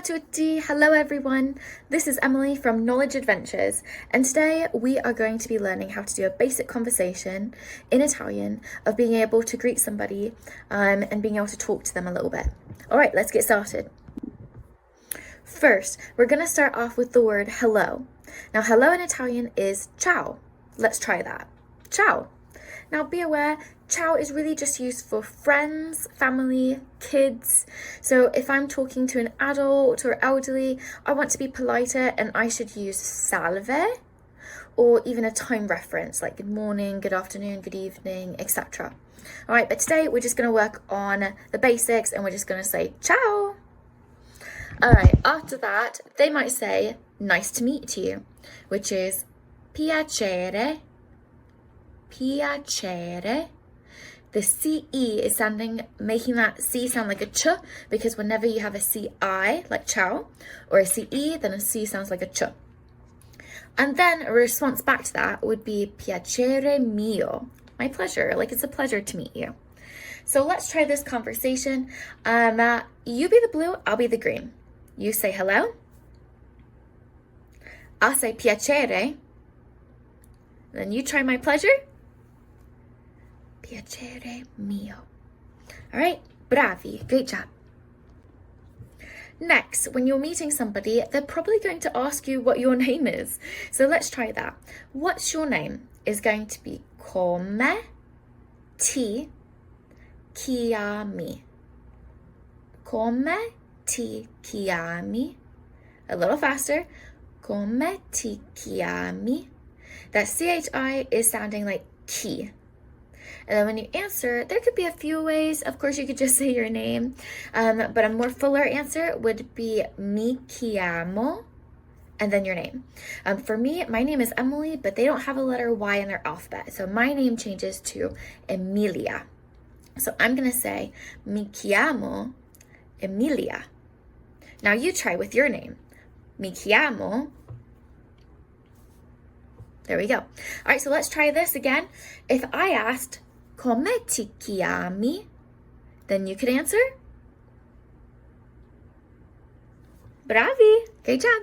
tutti! Hello everyone! This is Emily from Knowledge Adventures, and today we are going to be learning how to do a basic conversation in Italian of being able to greet somebody and being able to talk to them a little bit. Alright, let's get started. First, we're going to start off with the word hello. Now, hello in Italian is ciao. Let's try that. Ciao. Now, be aware, ciao is really just used for friends, family, kids. So if I'm talking to an adult or elderly, I want to be politer and I should use salve, or even a time reference like good morning, good afternoon, good evening, etc. All right, but today we're just going to work on the basics and we're just going to say ciao. All right, after that, they might say nice to meet you, which is piacere. Piacere. The CE is making that C sound like a ch, because whenever you have a CI, like ciao, or a CE, then a C sounds like a ch. And then a response back to that would be piacere mio, my pleasure, like it's a pleasure to meet you. So let's try this conversation. You be the blue, I'll be the green. You say hello. I'll say piacere. Then you try my pleasure. Piacere mio. All right, bravi, great job. Next, when you're meeting somebody, they're probably going to ask you what your name is. So let's try that. What's your name is going to be come ti chiami. Come ti chiami. A little faster. Come ti chiami. That CHI is sounding like ki. And then when you answer, there could be a few ways. Of course, you could just say your name. But a more fuller answer would be mi chiamo, and then your name. For me, my name is Emily, but they don't have a letter Y in their alphabet. So my name changes to Emilia. So I'm going to say mi chiamo Emilia. Now you try with your name. Mi chiamo. There we go. All right, so let's try this again. If I asked, come ti chiami, then you could answer. Bravi, great job.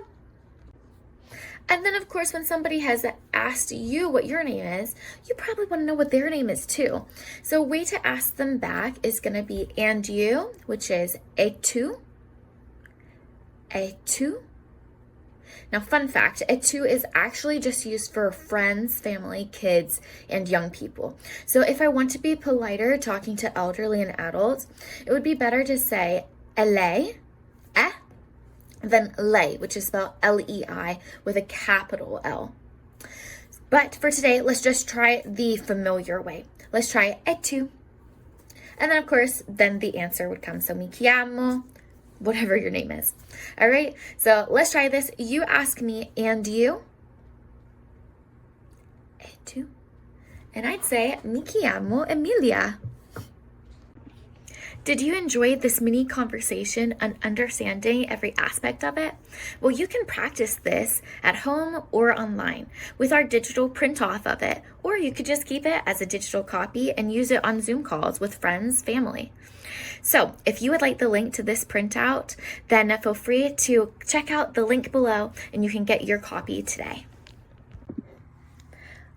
And then, of course, when somebody has asked you what your name is, you probably want to know what their name is too. So a way to ask them back is going to be and you, which is e tu. E tu. Now, fun fact, et tu is actually just used for friends, family, kids, and young people. So if I want to be politer talking to elderly and adults, it would be better to say lei, than lei, which is spelled L-E-I with a capital L. But for today, let's just try the familiar way. Let's try et tu. And then, of course, then the answer would come. So mi chiamo, whatever your name is. All right, so let's try this. You ask me, and you? Et tu? And I'd say, mi chiamo Emilia. Did you enjoy this mini conversation and understanding every aspect of it? Well, you can practice this at home or online with our digital print off of it, or you could just keep it as a digital copy and use it on Zoom calls with friends, family. So if you would like the link to this printout, then feel free to check out the link below and you can get your copy today.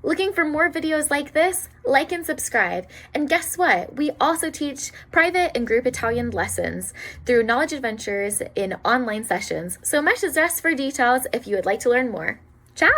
Looking for more videos like this? Like and subscribe. And guess what? We also teach private and group Italian lessons through Knowledge Adventures in online sessions. So message us for details if you would like to learn more. Ciao!